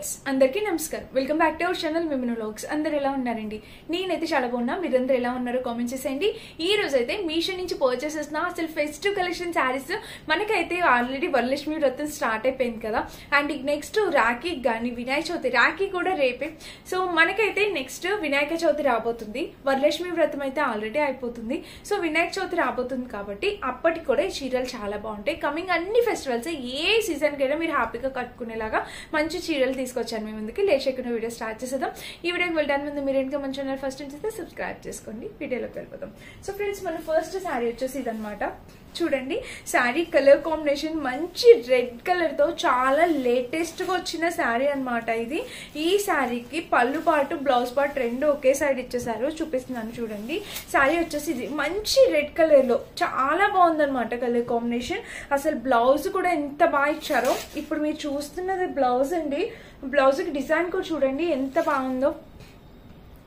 Friends అందరికీ నమస్కారం. Welcome back to our channel Mimino vlogs. అందరు ఎలా ఉన్నారండి? నేనైతే చాలా బాగున్నా. మీరందరూ ఎలా ఉన్నారో కామెంట్ చేసేయండి. ఈ రోజు అయితే మీషో నుంచి పర్చేస్ చేసిన అసలు ఫెస్టివ్ కలెక్షన్ శారీస్ మనకైతే ఆల్రెడీ వరలక్ష్మి వ్రతం స్టార్ట్ అయిపోయింది కదా. అండ్ నెక్స్ట్ రాఖీ కానీ వినాయక చవితి, రాఖీ కూడా రేపే. సో మనకైతే నెక్స్ట్ వినాయక చవితి రాబోతుంది. వరలక్ష్మి వ్రతం అయితే ఆల్రెడీ అయిపోతుంది. సో వినాయక చవితి రాబోతుంది కాబట్టి అప్పటికి కూడా ఈ చీరలు చాలా బాగుంటాయి. కమింగ్ అన్ని ఫెస్టివల్స్ ఏ సీజన్ కైనా మీరు హ్యాపీగా కట్టుకునేలాగా మంచి చీరలు తీసుకొచ్చాను మీ ముందుకి. లేట్ చేయకుండా వీడియో స్టార్ట్ చేసేద్దాం. ఈ వీడియోకి వెళ్ళడానికి ముందు మీరు ఇంకా మన ఛానల్ ఫస్ట్ నుంచి సబ్స్క్రైబ్ చేసుకోండి. వీడియోలోకి వెళ్ళిపోతాం. సో ఫ్రెండ్స్, మన ఫస్ట్ శారీ వచ్చేసి ఇదనమాట. చూడండి, శారీ కలర్ కాంబినేషన్ మంచి రెడ్ కలర్ తో చాలా లేటెస్ట్ గా వచ్చిన శారీ అనమాట ఇది. ఈ శారీకి పళ్ళు పాటు బ్లౌజ్ పార్ట్ రెండు ఒకే సైడ్ ఇచ్చేసారు. చూపిస్తున్నాను చూడండి. శారీ వచ్చేసి ఇది మంచి రెడ్ కలర్ లో చాలా బాగుందనమాట కలర్ కాంబినేషన్. అసలు బ్లౌజ్ కూడా ఎంత బాగా ఇచ్చారో. ఇప్పుడు మీరు చూస్తున్నది బ్లౌజ్ అండి. బ్లౌజ్ కి డిజైన్ కూడా చూడండి ఎంత బాగుందో.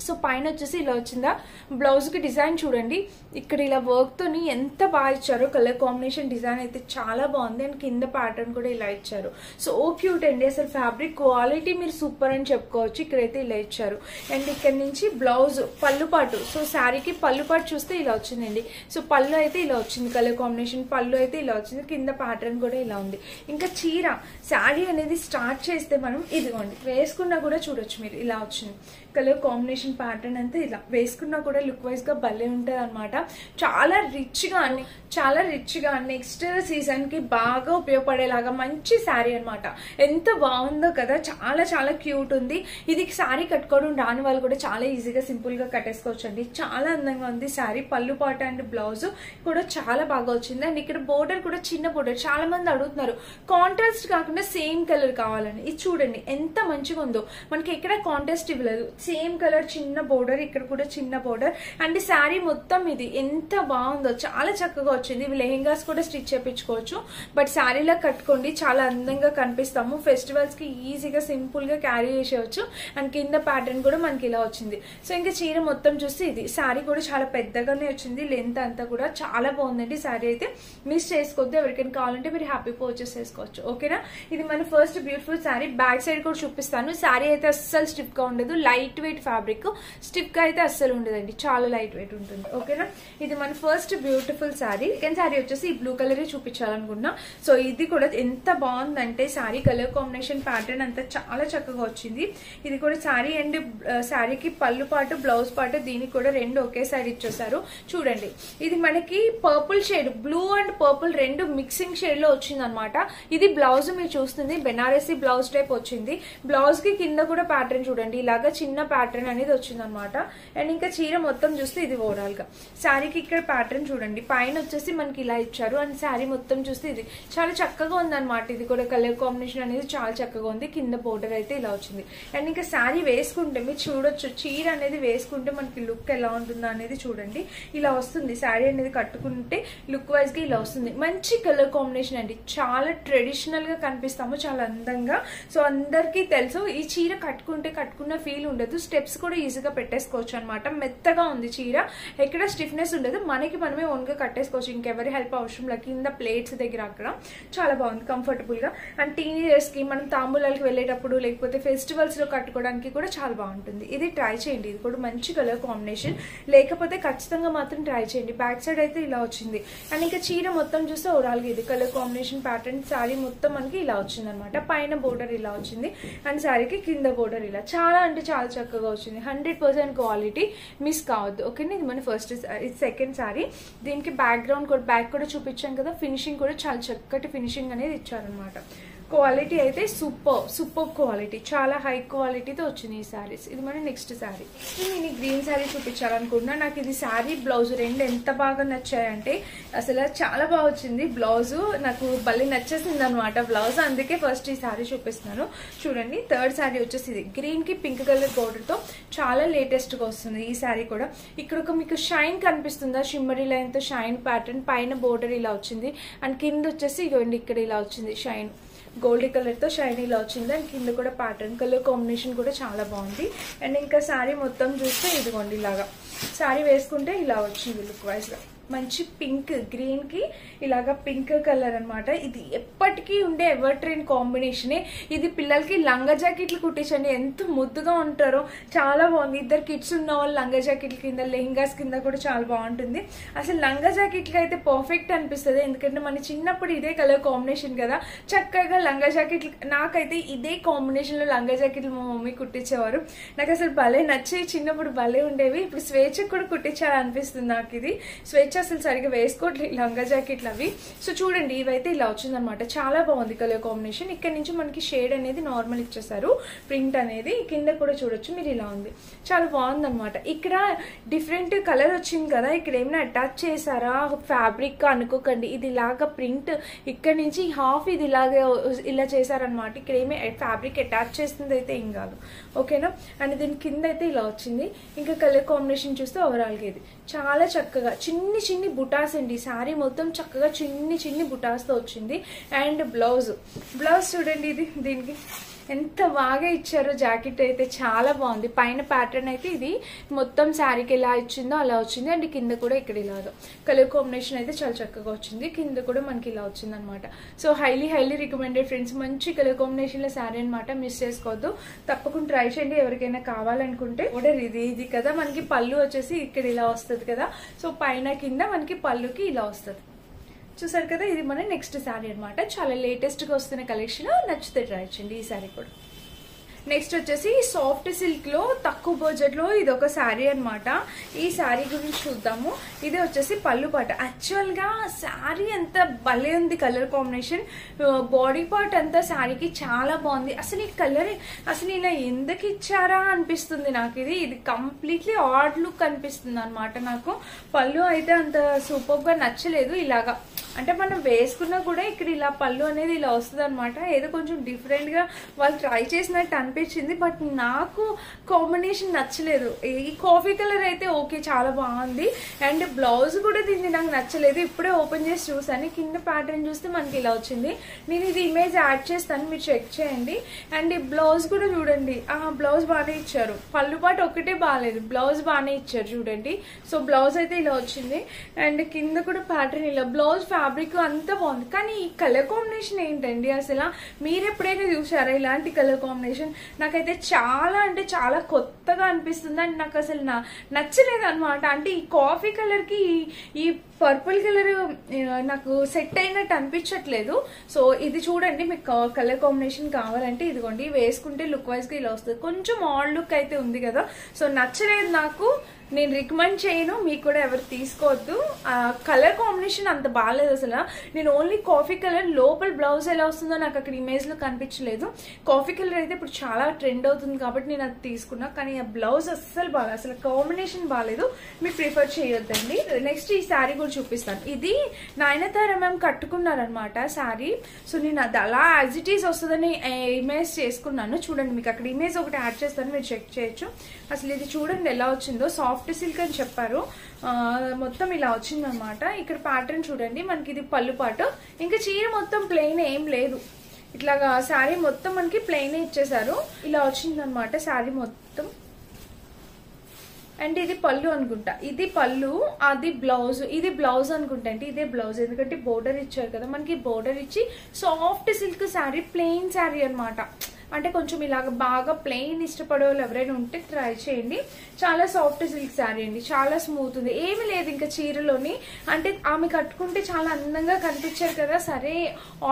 సో పైన వచ్చేసి ఇలా వచ్చిందా, బ్లౌజ్ కి డిజైన్ చూడండి. ఇక్కడ ఇలా వర్క్ తోని ఎంత బాగా ఇచ్చారో. కలర్ కాంబినేషన్ డిజైన్ అయితే చాలా బాగుంది. అండ్ కింద ప్యాటర్న్ కూడా ఇలా ఇచ్చారు. సో క్యూట్ అండి. అసలు ఫ్యాబ్రిక్ క్వాలిటీ మీరు సూపర్ అని చెప్పుకోవచ్చు. ఇక్కడైతే ఇలా ఇచ్చారు. అండ్ ఇక్కడ నుంచి బ్లౌజ్ పళ్ళు పాటు. సో శారీకి పళ్ళు పాటు చూస్తే ఇలా వచ్చిందండి. సో పళ్ళు అయితే ఇలా వచ్చింది. కలర్ కాంబినేషన్ పళ్ళు అయితే ఇలా వచ్చింది. కింద ప్యాటర్న్ కూడా ఇలా ఉంది. ఇంకా చీర శారీ అనేది స్టార్ట్ చేస్తే మనం ఇదిగోండి వేసుకున్నా కూడా చూడొచ్చు మీరు. ఇలా వచ్చింది కలర్ కాంబినేషన్ ప్యాటర్న్ అంతా. ఇలా వేసుకున్నా కూడా లుక్ వైజ్ గా భలే ఉంటది అనమాట. చాలా రిచ్ గా నెక్స్ట్ సీజన్ కి బాగా ఉపయోగపడేలాగా మంచి శారీ అనమాట. ఎంత బాగుందో కదా. చాలా చాలా క్యూట్ ఉంది. ఇది శారీ కట్టుకోవడం రాని వాళ్ళు కూడా చాలా ఈజీగా సింపుల్ గా కట్టేసుకోవచ్చు అండి. చాలా అందంగా ఉంది శారీ. పళ్ళు పాట అండ్ బ్లౌజ్ కూడా చాలా బాగా వచ్చింది. అండ్ ఇక్కడ బోర్డర్ కూడా చిన్న బోర్డర్. చాలా మంది అడుగుతున్నారు కాంట్రాస్ట్ కాకుండా సేమ్ కలర్ కావాలని. ఇది చూడండి ఎంత మంచిగా ఉందో. మనకి ఎక్కడ కాంట్రాస్ట్ ఇవ్వలేదు. సేమ్ కలర్ చిన్న బోర్డర్. ఇక్కడ కూడా చిన్న బోర్డర్. అండ్ శారీ మొత్తం ఇది ఎంత బాగుందో. చాలా చక్కగా వచ్చింది. ఇవి లెహెంగాస్ కూడా స్టిచ్ చేయించుకోవచ్చు. బట్ శారీలా కట్టుకోండి, చాలా అందంగా కనిపిస్తాము. ఫెస్టివల్స్ కి ఈజీగా సింపుల్ గా క్యారీ చేసేవచ్చు. అండ్ కింద ప్యాటర్న్ కూడా మనకి ఇలా వచ్చింది. సో ఇంకా చీర మొత్తం చూస్తే ఇది. శారీ కూడా చాలా పెద్దగానే వచ్చింది. లెంత్ అంతా కూడా చాలా బాగుందండి. శారీ అయితే మిస్ చేసుకోవద్దు. ఎవరికైనా కావాలంటే మీరు హ్యాపీ పర్చేస్ చేసుకోవచ్చు. ఓకేనా? ఇది మన first beautiful sari. Back side కూడా చూపిస్తాను. శారీ అయితే అస్సలు స్టిఫ్ గా ఉండదు. Light weight fabric. స్టిఫ్ గా అయితే అస్సలు ఉండదండి. చాలా లైట్ వెయిట్ ఉంటుంది. ఓకేనా? ఇది మన first beautiful sari. Second sari వచ్చేసి ఈ బ్లూ కలర్ చూపించాలనుకున్నా. సో ఇది కూడా ఎంత బాగుందంటే శారీ కలర్ కాంబినేషన్ ప్యాటర్న్ అంతా చాలా చక్కగా వచ్చింది. ఇది కూడా శారీ అండ్ శారీకి పళ్ళు పాటు బ్లౌజ్ పాటు దీనికి కూడా రెండు ఒకే సైడ్ ఇచ్చేసారు. చూడండి, ఇది మనకి purple shade, blue and purple రెండు మిక్సింగ్ షేడ్ లో వచ్చింది అనమాట. ఇది బ్లౌజ్ మీరు చూస్తుంది బెనారసీ బ్లౌజ్ టైప్ వచ్చింది. బ్లౌజ్ కి కింద కూడా ప్యాటర్న్ చూడండి. ఇలాగా చిన్న ప్యాటర్న్ అనేది వచ్చింది అనమాట. అండ్ ఇంకా చీర మొత్తం చూస్తే ఇది ఓవరాల్ గా శారీకి ఇక్కడ ప్యాటర్న్ చూడండి. పైన వచ్చేసి మనకి ఇలా ఇచ్చారు. అండ్ శారీ మొత్తం చూస్తే ఇది చాలా చక్కగా ఉంది అనమాట. ఇది కూడా కలర్ కాంబినేషన్ అనేది చాలా చక్కగా ఉంది. కింద బోర్డర్ అయితే ఇలా వచ్చింది. అండ్ ఇంకా శారీ వేసుకుంటే మీరు చూడొచ్చు. చీర అనేది వేసుకుంటే మనకి లుక్ ఎలా ఉంటుందో అనేది చూడండి. ఇలా వస్తుంది శారీ అనేది కట్టుకుంటే లుక్ వైజ్ గా ఇలా వస్తుంది. మంచి కలర్ కాంబినేషన్ అండి. చాలా ట్రెడిషనల్ గా కనిపిస్తాము, చాలా అందంగా. సో అందరికీ తెలుసు ఈ చీర కట్టుకున్న ఫీల్ ఉండదు. స్టెప్స్ కూడా ఈజీగా పెట్టేసుకోవచ్చు అనమాట. మెత్తగా ఉంది చీర. ఎక్కడ స్టిఫ్నెస్ ఉండదు. మనకి మనమే ఓన్ గా కట్టేసుకోవచ్చు. ఇంకెవరి హెల్ప్ అవసరం లేదు. కింద ప్లేట్స్ దగ్గర అక్కడ చాలా బాగుంది కంఫర్టబుల్ గా. అండ్ టీనేజర్స్ కి మనం తాంబూలాలకు వెళ్ళేటప్పుడు లేకపోతే ఫెస్టివల్స్ లో కట్టుకోవడానికి కూడా చాలా బాగుంటుంది. ఇది ట్రై చేయండి. ఇది కూడా మంచి కలర్ కాంబినేషన్. లేకపోతే ఖచ్చితంగా మాత్రం ట్రై చేయండి. బ్యాక్ సైడ్ అయితే ఇలా వచ్చింది. అండ్ ఇంకా చీర మొత్తం చూస్తే ఓవరాల్ గా ఇది కలర్ కాంబినేషన్ ప్యాటర్న్. శారీ మొత్తం మనకి ఇలా వచ్చింది అనమాట. పైన బోర్డర్ ఇలా వచ్చింది. అండ్ శారీకి కింద బోర్డర్ ఇలా చాలా అంటే చాలా చక్కగా వచ్చింది. 100% క్వాలిటీ మిస్ కావద్దు. ఓకేనా? ఇది మన ఫస్ట్ సెకండ్ శారీ. దీనికి బ్యాక్గ్రౌండ్ కూడా బ్యాక్ కూడా చూపించాం కదా. ఫినిషింగ్ కూడా చాలా చక్కటి ఫినిషింగ్ అనేది ఇచ్చారనమాట. క్వాలిటీ అయితే సూపర్ క్వాలిటీ, చాలా హై క్వాలిటీతో వచ్చింది ఈ శారీస్. ఇది మన నెక్స్ట్ శారీ. నేను గ్రీన్ శారీ చూపించాలనుకుంటున్నా. నాకు ఇది శారీ బ్లౌజ్ రెండు ఎంత బాగా నచ్చాయంటే అసలు చాలా బాగా వచ్చింది. బ్లౌజ్ నాకు భలే నచ్చేసింది అనమాట బ్లౌజ్. అందుకే ఫస్ట్ ఈ శారీ చూపిస్తున్నాను. చూడండి, థర్డ్ శారీ వచ్చేసి ఇది గ్రీన్ కి పింక్ కలర్ బోర్డర్ తో చాలా లేటెస్ట్ గా వస్తుంది ఈ శారీ కూడా. ఇక్కడ ఒక మీకు షైన్ కనిపిస్తుందా, షిమ్మరీ లైన్ తో షైన్ ప్యాటర్న్. పైన బోర్డర్ ఇలా వచ్చింది. అండ్ కింద వచ్చేసి ఇదిగోండి ఇక్కడ ఇలా వచ్చింది షైన్. గోల్డీ కలర్ తో షైనీలా వచ్చింది. అండ్ కింద కూడా ప్యాటర్న్ కలర్ కాంబినేషన్ కూడా చాలా బాగుంది. అండ్ ఇంకా శారీ మొత్తం చూస్తే ఇదిగోండి ఇలాగా శారీ వేసుకుంటే ఇలా వచ్చింది లుక్ వైజ్ గా. మంచి పింక్, గ్రీన్ కి ఇలాగా పింక్ కలర్ అన్నమాట. ఇది ఎప్పటికీ ఉండే ఎవర్ ట్రెండ్ కాంబినేషనే. ఇది పిల్లలకి లంగా జాకెట్లు కుట్టించండి, ఎంత ముద్దుగా ఉంటారో. చాలా బాగుంది. ఇద్దరు కిడ్స్ ఉన్న వాళ్ళు లంగా జాకెట్ల కింద, లెహంగాస్ కింద కూడా చాలా బాగుంటుంది. అసలు లంగా జాకెట్లకి అయితే పర్ఫెక్ట్ అనిపిస్తుంది, ఎందుకంటే మన చిన్నప్పుడు ఇదే కలర్ కాంబినేషన్ కదా. చక్కగా లంగా జాకెట్లు, నాకైతే ఇదే కాంబినేషన్ లో లంగా జాకెట్లు మా మమ్మీ కుట్టించేవారు. నాకు అసలు భలే నచ్చే, చిన్నప్పుడు భలే ఉండేవి. ఇప్పుడు స్వేచ్ఛకు కూడా కుట్టించాలనిపిస్తుంది నాకు. ఇది స్వేచ్ఛ అసలు సరిగా వేసుకోవట్లేదు లంగా జాకెట్లు అవి. సో చూడండి, ఇవైతే ఇలా వచ్చిందనమాట. చాలా బాగుంది కలర్ కాంబినేషన్. ఇక్కడ నుంచి మనకి షేడ్ అనేది నార్మల్ ఇచ్చేసారు, ప్రింట్ అనేది కింద కూడా చూడొచ్చు మీరు. ఇలా ఉంది, చాలా బాగుంది అనమాట. ఇక్కడ డిఫరెంట్ కలర్ వచ్చింది కదా, ఇక్కడ ఏమైనా అటాచ్ చేశారా ఫ్యాబ్రిక్ అనుకోకండి. ఇది ఇలాగా ప్రింట్, ఇక్కడ నుంచి హాఫ్ ఇది ఇలాగే ఇలా చేశారనమాట. ఇక్కడ ఏమి ఫ్యాబ్రిక్ అటాచ్ చేస్తుంది అయితే ఏం కాదు, ఓకేనా. అండ్ దీని కింద అయితే ఇలా వచ్చింది. ఇంకా కలర్ కాంబినేషన్ చూస్తే ఓవరాల్ గా ఇది చాలా చక్కగా చిన్ని చిన్ని బుటాస్ అండి. శారీ మొత్తం చక్కగా చిన్ని చిన్ని బుటాస్ తో వచ్చింది. అండ్ బ్లౌజ్ చూడండి, ఇది దీనికి ఎంత బాగా ఇచ్చారో. జాకెట్ అయితే చాలా బాగుంది. పైన ప్యాటర్న్ అయితే ఇది మొత్తం శారీకి ఎలా ఇచ్చిందో అలా వచ్చింది. అండ్ కింద కూడా ఇక్కడ ఇలాగా కలర్ కాంబినేషన్ అయితే చాలా చక్కగా వచ్చింది. కింద కూడా మనకి ఇలా వచ్చింది అనమాట. So highly recommended friends. మంచి కలర్ కాంబినేషన్ లో శారీ అనమాట, మిస్ చేసుకోవద్దు. తప్పకుండా ట్రై చేయండి ఎవరికైనా కావాలనుకుంటే. ఆర్డర్ ఇది కదా. మనకి పళ్ళు వచ్చేసి ఇక్కడ ఇలా వస్తుంది కదా. సో పైన కింద మనకి పళ్ళుకి ఇలా వస్తుంది. చూసారు కదా, ఇది మన నెక్స్ట్ శారీ అనమాట. చాలా లేటెస్ట్ గా వస్తున్న కలెక్షన్. నచ్చితే ట్రై చేయండి ఈ శారీ కూడా. నెక్స్ట్ వచ్చేసి సాఫ్ట్ సిల్క్ లో తక్కువ బడ్జెట్ లో ఇది ఒక శారీ అనమాట. ఈ శారీ గురించి చూద్దాము. ఇది వచ్చేసి పళ్ళు పాట. యాక్చువల్ గా శారీ అంతా భలే ఉంది కలర్ కాంబినేషన్. బాడీ పార్ట్ అంతా శారీకి చాలా బాగుంది. అసలు ఈ కలర్ అసలు ఇలా ఎందుకు ఇచ్చారా అనిపిస్తుంది నాకు. ఇది కంప్లీట్లీ ఆడ్ లుక్ అనిపిస్తుంది అనమాట నాకు. పళ్ళు అయితే అంత సూపర్ గా నచ్చలేదు. ఇలాగా అంటే మనం వేసుకున్నా కూడా ఇక్కడ ఇలా పళ్ళు అనేది ఇలా వస్తుంది అనమాట. ఏదో కొంచెం డిఫరెంట్ గా వాళ్ళు ట్రై చేసినట్టు అనిపించింది, బట్ నాకు కాంబినేషన్ నచ్చలేదు. ఈ కాఫీ కలర్ అయితే ఓకే, చాలా బాగుంది. అండ్ బ్లౌజ్ కూడా దీన్ని నాకు నచ్చలేదు. ఇప్పుడే ఓపెన్ చేసి చూసాను. కింద ప్యాటర్న్ చూస్తే మనకి ఇలా వచ్చింది. నేను ఇది ఇమేజ్ యాడ్ చేస్తాను, మీరు చెక్ చేయండి. అండ్ ఈ బ్లౌజ్ కూడా చూడండి, బ్లౌజ్ బాగానే ఇచ్చారు. పళ్ళు పాటు ఒకటే బాగాలేదు, బ్లౌజ్ బాగానే ఇచ్చారు చూడండి. సో బ్లౌజ్ అయితే ఇలా వచ్చింది. అండ్ కింద కూడా ప్యాటర్న్ ఇలా, బ్లౌజ్ ఫ్యాబ్రిక్ అంతా బాగుంది. కానీ ఈ కలర్ కాంబినేషన్ ఏంటండి అసలు? మీరు ఎప్పుడైనా చూసారా ఇలాంటి కలర్ కాంబినేషన్? నాకైతే చాలా అంటే చాలా కొత్తగా అనిపిస్తుంది. అండ్ నాకు అసలు నచ్చలేదు అనమాట. అంటే ఈ కాఫీ కలర్ కి ఈ పర్పుల్ కలర్ నాకు సెట్ అయినట్టు అనిపించట్లేదు. సో ఇది చూడండి, మీకు కలర్ కాంబినేషన్ కావాలంటే ఇదిగోండి, వేసుకుంటే లుక్ వైజ్ గా ఇలా వస్తుంది. కొంచెం ఆల్ లుక్ అయితే ఉంది కదా. సో నచ్చలేదు నాకు, నేను రికమెండ్ చేయను. మీకు కూడా ఎవరు తీసుకోవద్దు. కలర్ కాంబినేషన్ అంత బాగాలేదు అసలు. నేను ఓన్లీ కాఫీ కలర్, లోపల బ్లౌజ్ ఎలా వస్తుందో నాకు అక్కడ ఇమేజ్ లో కనిపించలేదు. కాఫీ కలర్ అయితే ఇప్పుడు చాలా ట్రెండ్ అవుతుంది కాబట్టి నేను అది తీసుకున్నా. కానీ ఆ బ్లౌజ్ అస్సలు బాగా, అసలు కాంబినేషన్ బాగాలేదు. మీరు ప్రిఫర్ చేయొద్దండి. నెక్స్ట్ ఈ శారీ కూడా చూపిస్తాను. ఇది నయనతార మ్యామ్ కట్టుకున్నారనమాట శారీ. సో నేను అది అలా యాజ్ ఇట్ ఈస్ వస్తుందని ఇమేజ్ చేసుకున్నాను. చూడండి, మీకు అక్కడ ఇమేజ్ ఒకటి యాడ్ చేస్తాను, మీరు చెక్ చేయొచ్చు. అసలు ఇది చూడండి ఎలా వచ్చిందో. సాఫ్ట్ సిల్క్ అని చెప్పారు, మొత్తం ఇలా వచ్చింది అనమాట. ఇక్కడ ప్యాటర్న్ చూడండి, మనకి ఇది పళ్ళు పాటు. ఇంకా చీర మొత్తం ప్లెయిన్ ఏం లేదు, ఇట్లాగా శారీ మొత్తం మనకి ప్లెయిన్ ఇచ్చేసారు. ఇలా వచ్చింది అనమాట శారీ మొత్తం. అండ్ ఇది పళ్ళు అనుకుంటా, ఇది పళ్ళు, అది బ్లౌజ్. ఇది బ్లౌజ్ అనుకుంటా అండి, ఇదే బ్లౌజ్. ఎందుకంటే బోర్డర్ ఇచ్చారు కదా మనకి. బోర్డర్ ఇచ్చి soft silk sari, plain sari అనమాట. అంటే కొంచెం ఇలాగ బాగా ప్లెయిన్ ఇష్టపడే వాళ్ళు ఎవరైనా ఉంటే ట్రై చేయండి. చాలా సాఫ్ట్ సిల్క్ శారీ అండి, చాలా స్మూత్ ఉంది. ఏమి లేదు ఇంకా చీరలోని. అంటే ఆమె కట్టుకుంటే చాలా అందంగా కనిపించారు కదా, సరే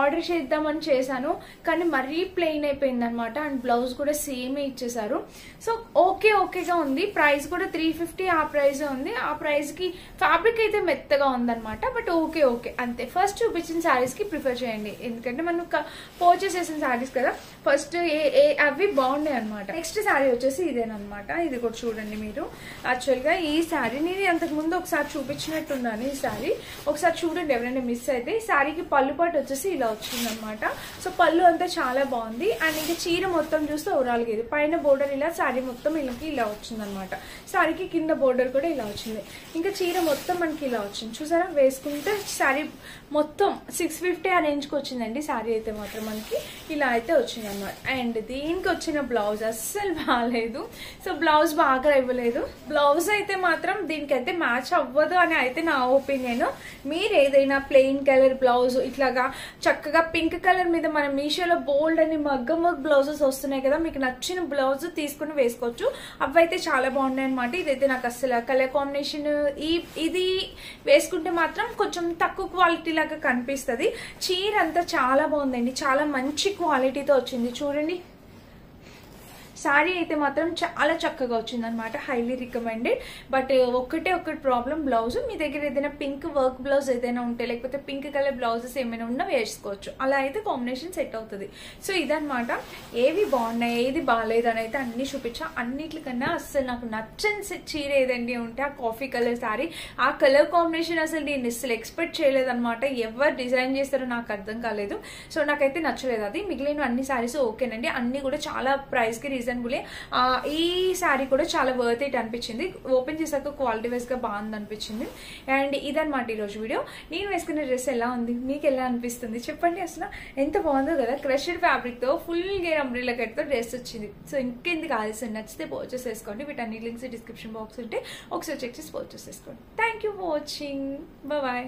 ఆర్డర్ చేద్దామని చేశాను. కానీ మరీ ప్లెయిన్ అయిపోయింది అనమాట. అండ్ బ్లౌజ్ కూడా సేమే ఇచ్చేసారు. సో ఓకేగా ఉంది. ప్రైస్ కూడా 350 ఆ ప్రైస్ ఉంది. ఆ ప్రైస్ కి ఫ్యాబ్రిక్ అయితే మెత్తగా ఉందన్నమాట. బట్ ఓకే అంతే. ఫస్ట్ చూపించిన శారీస్ కి ప్రిఫర్ చేయండి, ఎందుకంటే మనం పర్చేస్ చేసిన శారీస్ కదా. ఫస్ట్ అవి బాగున్నాయి అనమాట. నెక్స్ట్ శారీ వచ్చేసి ఇదేనమాట. ఇది కూడా చూడండి మీరు. యాక్చువల్ గా ఈ శారీ నేను అంతకు ముందు ఒకసారి చూపించినట్టున్నాను. ఈ శారీ ఒకసారి చూడండి ఎవరైనా మిస్ అయితే. ఈ శారీకి పళ్ళు పాటు వచ్చేసి ఇలా వచ్చింది అనమాట. సో పళ్ళు అంతా చాలా బాగుంది. అండ్ ఇంకా చీర మొత్తం చూస్తే ఓవరాల్ గా ఇది పైన బోర్డర్ ఇలా, శారీ మొత్తం వీళ్ళకి ఇలా వచ్చింది అనమాట. శారీకి కింద బోర్డర్ కూడా ఇలా వచ్చింది. ఇంకా చీర మొత్తం మనకి ఇలా వచ్చింది చూసారా. వేసుకుంటే శారీ మొత్తం 650 ఆ రేంజ్ కి వచ్చిందండి. శారీ అయితే మాత్రం మనకి ఇలా అయితే వచ్చింది అనమాట. అండ్ దీనికి వచ్చిన బ్లౌజ్ అస్సలు బాగాలేదు. సో బ్లౌజ్ బాగా ఇవ్వలేదు. బ్లౌజ్ అయితే మాత్రం దీనికైతే మ్యాచ్ అవ్వదు అని అయితే నా ఒపీనియన్. మీరు ఏదైనా ప్లెయిన్ కలర్ బ్లౌజ్ ఇట్లాగా చక్కగా పింక్ కలర్ మీద మన మీషోలో బోల్డ్ అని మగ్గం వర్క్ బ్లౌజెస్ వస్తున్నాయి కదా, మీకు నచ్చిన బ్లౌజ్ తీసుకుని వేసుకోవచ్చు. అవైతే చాలా బాగున్నాయి అనమాట. ఇదైతే నాకు అస్సలు కలర్ కాంబినేషన్ ఇది వేసుకుంటే మాత్రం కొంచెం తక్కువ క్వాలిటీ లాగా కనిపిస్తుంది. చీర అంతా చాలా బాగుందండి, చాలా మంచి క్వాలిటీతో వచ్చింది. చూడండి, శారీ అయితే మాత్రం చాలా చక్కగా వచ్చింది అనమాట. Highly recommended. బట్ ఒకటి ప్రాబ్లం, బ్లౌజ్ మీ దగ్గర ఏదైనా పింక్ వర్క్ బ్లౌజ్ ఏదైనా ఉంటే, లేకపోతే పింక్ కలర్ బ్లౌజెస్ ఏమైనా ఉన్నా వేసుకోవచ్చు. అలా అయితే కాంబినేషన్ సెట్ అవుతుంది. సో ఇదనమాట. ఏవి బాగున్నాయి ఏది బాగాలేదు అని అయితే అన్ని చూపించా. అన్నిటికన్నా అస్సలు నాకు నచ్చని చీర ఏదండి ఉంటే ఆ కాఫీ కలర్ శారీ. ఆ కలర్ కాంబినేషన్ అసలు నేను అసలు ఎక్స్పెక్ట్ చేయలేదన్నమాట. ఎవరు డిజైన్ చేస్తారో నాకు అర్థం కాలేదు. సో నాకైతే నచ్చలేదు అది. మిగిలిన అన్ని శారీస్ ఓకేనండి, అన్ని కూడా చాలా ప్రైస్ కి రీజనబుల్. ఈ శారీ కూడా చాలా వర్త్ ఇట్ అనిపించింది. ఓపెన్ చేశాక క్వాలిటీ వైజ్ గా బాగుంది అనిపించింది. అండ్ ఇదనమాట ఈరోజు వీడియో. నేను వేసుకున్న డ్రెస్ ఎలా ఉంది, మీకు ఎలా అనిపిస్తుంది చెప్పండి. అసలు ఎంత బాగుందో కదా, క్రష్డ్ ఫ్యాబ్రిక్ తో ఫుల్ గేర్ అంబ్రెల్లా కట్ తో డ్రెస్ వచ్చింది. సో ఇంకెందుకు ఆలస్యం, నచ్చితే పర్చేస్ చేసుకోండి. వీటన్ని లింక్స్ డిస్క్రిప్షన్ బాక్స్ ఉంటే ఒకసారి చెక్ చేసి పర్చేస్ చేసుకోండి. Thank you for watching. Bye.